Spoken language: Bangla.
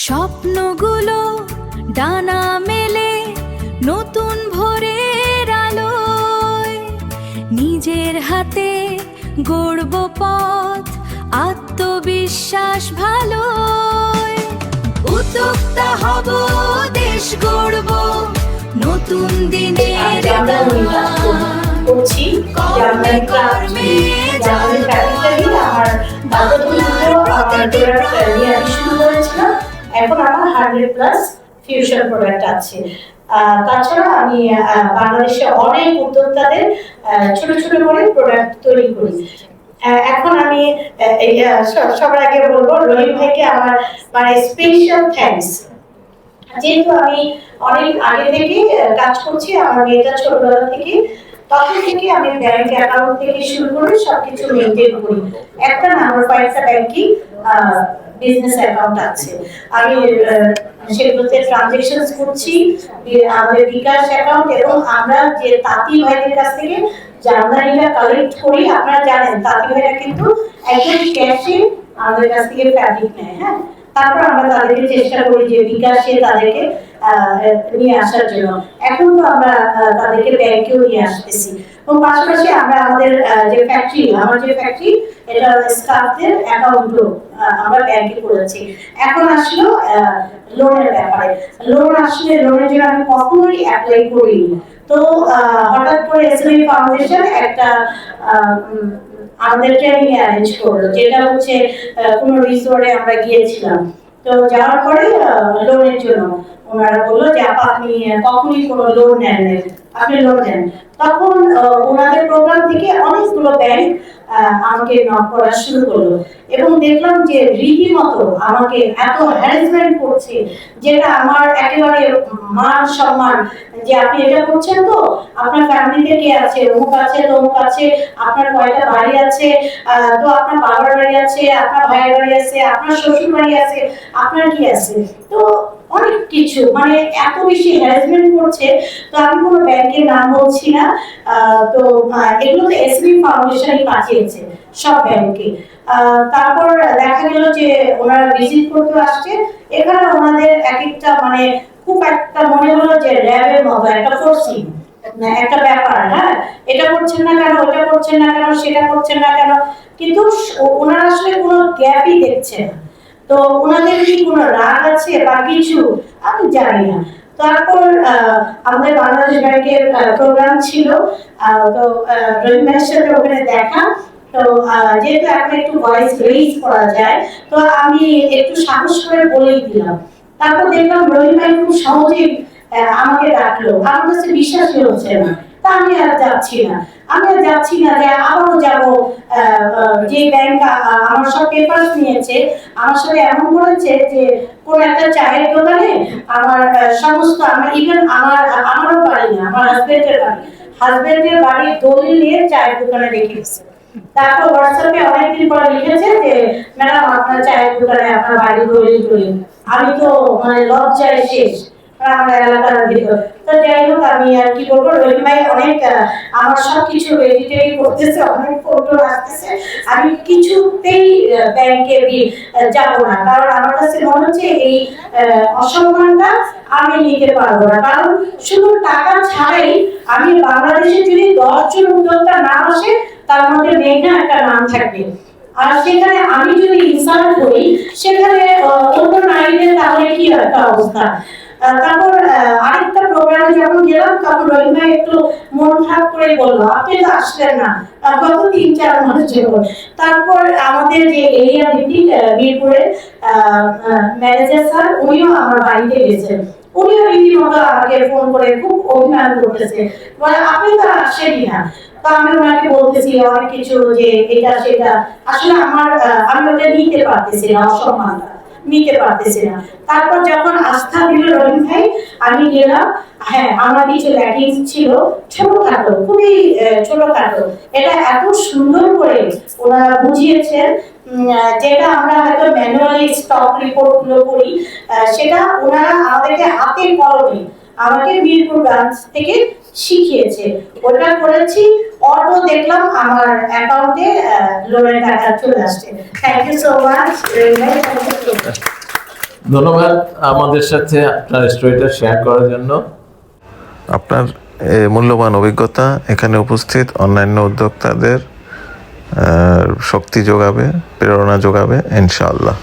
স্বপ্নগুলো ডানা মেলে নতুন ভোরের আলোয়, নিজের হাতে গড়ব পথ, আত্মবিশ্বাস ভালোয়। উদ্যোক্তা হব, দেশ গড়ব, নতুন দিনের কর্মে কর্মে এখন আমার 100+ ফিউশন প্রোডাক্ট আছে। তাছাড়া আমি বাংলাদেশে অনেক উদ্যোক্তাদের ছোট ছোট করে প্রোডাক্ট তৈরি করি। এখন আমি সবার আগে বলবো রহিম ভাইকে আমার মানে স্পেশাল থ্যাঙ্কস, যেহেতু আমি অনেক আগে থেকে কাজ করছি, আমার মেয়েটা ছোটবেলা থেকে, তখন থেকে আমি ব্যাংক অ্যাকাউন্ট থেকে শুরু করে সবকিছু মেনটেন করি। একটা নাম্বার পয়সা ব্যাংকিং বিজনেস অ্যাকাউন্ট আছে, আমি সেগুলোতে ট্রানজেকশন করছি, আমাদের বিকাশ অ্যাকাউন্ট, এবং আমরা যে তাঁতি ভাইদের কাছ থেকে জার্নালিটা কালেক্ট করি, আপনারা জানেন তাঁতি ভাইরা কিন্তু একদম ক্যাশে আমাদের কাছ থেকে ফ্যাব্রিক নেয়। হ্যাঁ, তারপর আমরা তাদেরকে চেষ্টা করি যে বিকাশে তাদেরকে নিয়ে আসার জন্য। এখন তো আমরা তাদেরকে ব্যাংকেও নিয়ে আসতেছি, এবং পাশাপাশি আমরা আমাদের যে ফ্যাক্টরি, আমার যে ফ্যাক্টরি, এটা স্টাফদের অ্যাকাউন্টও আমরা ব্যাংকে করেছি। এখন আসলো লোনের ব্যাপারে। লোন আসলে লোনের জন্য আমি কখনোই অ্যাপ্লাই করিনি, তো হঠাৎ করে এসএমই ফাউন্ডেশন একটা আমাদের ট্রেনিং অ্যারেঞ্জ করলো, যেটা হচ্ছে কোনো রিসোর্টে আমরা গিয়েছিলাম। তো যাওয়ার পরে লোনের জন্য ওনারা বললো যে আপনি কখনই কোনো লোন নেন, আপনি লোন নেন। তখন ওনাদের প্রোগ্রাম থেকে অনেকগুলো ব্যাংক আমাকে নক করা শুরু করলো, এবং দেখলাম যে রীতিমতো আমাকে এত হ্যারাসমেন্ট করছে, যেটা আমার একেবারে মান সম্মান, যে আপনি এটা করছেন, তো আপনার ফ্যামিলিতে কে আছে, অমুক আছে, তমুক আছে, আপনার কয়টা বাড়ি আছে, তো আপনার বাবার বাড়ি আছে, আপনার ভাইয়ের বাড়ি আছে, আপনার শ্বশুর বাড়ি আছে, আপনার কি আছে, তো অনেক কিছু, মানে এত বেশি হ্যারাসমেন্ট করছে। তো আমি কোনো ব্যাংকের নাম বলছি না, তো এগুলো তো এসএমই ফাউন্ডেশনই পাঠিয়েছে সব ব্যাংকে। তারপর দেখা গেল যে ওনারা ভিজিট করতে আসছে, এখানে ওনাদের এক একটা মানে খুব একটা মনে হলো যে র্যাবের মতো একটা ফোর্সিং একটা ব্যাপার। হ্যাঁ, এটা করছেন না কেন, ওটা করছেন না কেন, সেটা করছেন না কেন, কিন্তু ওনারা আসলে কোনো গ্যাপই দেখছে না। তো ওনাদের কি কোনো রাগ আছে বা কিছু, আমি জানি না। তারপর আমাদের বাংলাদেশ ব্যাংকের প্রোগ্রাম ছিল, তো রহিম ভাইয়ের সাথে ওখানে দেখা। তো যেহেতু এখন একটু ভয়েস রেইজ করা যায়, তো আমি একটু সাহস করে বলেই দিলাম। তারপর দেখলাম রহিম ভাই খুব সহজেই আমাকে ডাকলো, আমার কাছে বিশ্বাসই হচ্ছে না। তা আমি আর যাচ্ছি না, যে আবারও যাবো। যে ব্যাংক আমার সব পেপারস নিয়েছে, আমার সাথে এমন করেছে যে কোন একটা চায়ের দোকানে আমার সমস্ত, আমার ইভেন আমারও বাড়ি না, আমার হাজবেন্ডের বাড়ির দলিল নিয়ে চায়ের দোকানে রেখে দিচ্ছে। তারপর হোয়াটসঅ্যাপে অনেকদিন পরে লিখেছে যে ম্যাডাম আপনার চায়ের দোকানে আপনার বাড়ি দলিল। আমি তো মানে লজ্জায় শেষ আমার এলাকার ভিতর। তো যাই হোক, আমি আর কি বলবো, রহিম ভাই অনেক আমার সবকিছু রেডি করতেছে, অনেক ফটো আসতেছে। আমি কিছুতেই ব্যাংকে যাব না, কারণ আমার কাছে মনে হচ্ছে এই অসম্মানটা আমি নিতে পারবো না। কারণ শুধু টাকা ছাড়াই আমি বাংলাদেশে যদি 10 জন উদ্যোক্তা নাম আসে, তার মধ্যে মেঘনা একটা নাম থাকবে, আর সেখানে আমি যদি ইনসাল্ট করি, সেখানে অন্য নারীদের তাহলে কি একটা অবস্থা। তারপর আরেকটা প্রোগ্রামে যখন গেলাম, তখন রহিম ভাই একটু মন খারাপ করে বললো আপনি তো আসলেন না গত 3-4 মাস যাবত। তারপর আমাদের যে এরিয়া ভিত্তিক মিরপুরের ম্যানেজার স্যার, উনিও আমার বাড়িতে গেছেন। উনিও রীতিমতো আমাকে ফোন করে খুব অভিমান করতেছে, বলে আপনি তো আসেনই না। তো আমি ওনাকে বলতেছি অনেক কিছু, যে এটা সেটা, আসলে আমি ওটা নিতে পারতেছি না, অসম্মানটা নিতে পারতেছি না। তারপর যখন আস্থা দিল রহিম ভাই, আমি গেলাম। হ্যাঁ, আমার কিছু ল্যাকিংস ছিল, ছোটখাটো, খুবই ছোটখাটো। এটা এত সুন্দর করে ওনারা বুঝিয়েছেন, যেটা আমরা হয়তো ম্যানুয়ালি স্টক রিপোর্ট গুলো করি, সেটা ওনারা আমাদেরকে হাতে কলমে আমাকে মিরপুর ব্রাঞ্চ থেকে শিখিয়েছে। ওটা করেছি, অটো দেখলাম আমার অ্যাকাউন্টে লোনের টাকা চলে আসছে। Thank you so much. ধন্যবাদ আমাদের সাথে আপনার স্টোরিটা শেয়ার করার জন্য। আপনার মূল্যবান অভিজ্ঞতা এখানে উপস্থিত অন্যান্য উদ্যোক্তাদের শক্তি যোগাবে, প্রেরণা যোগাবে ইনশাআল্লাহ।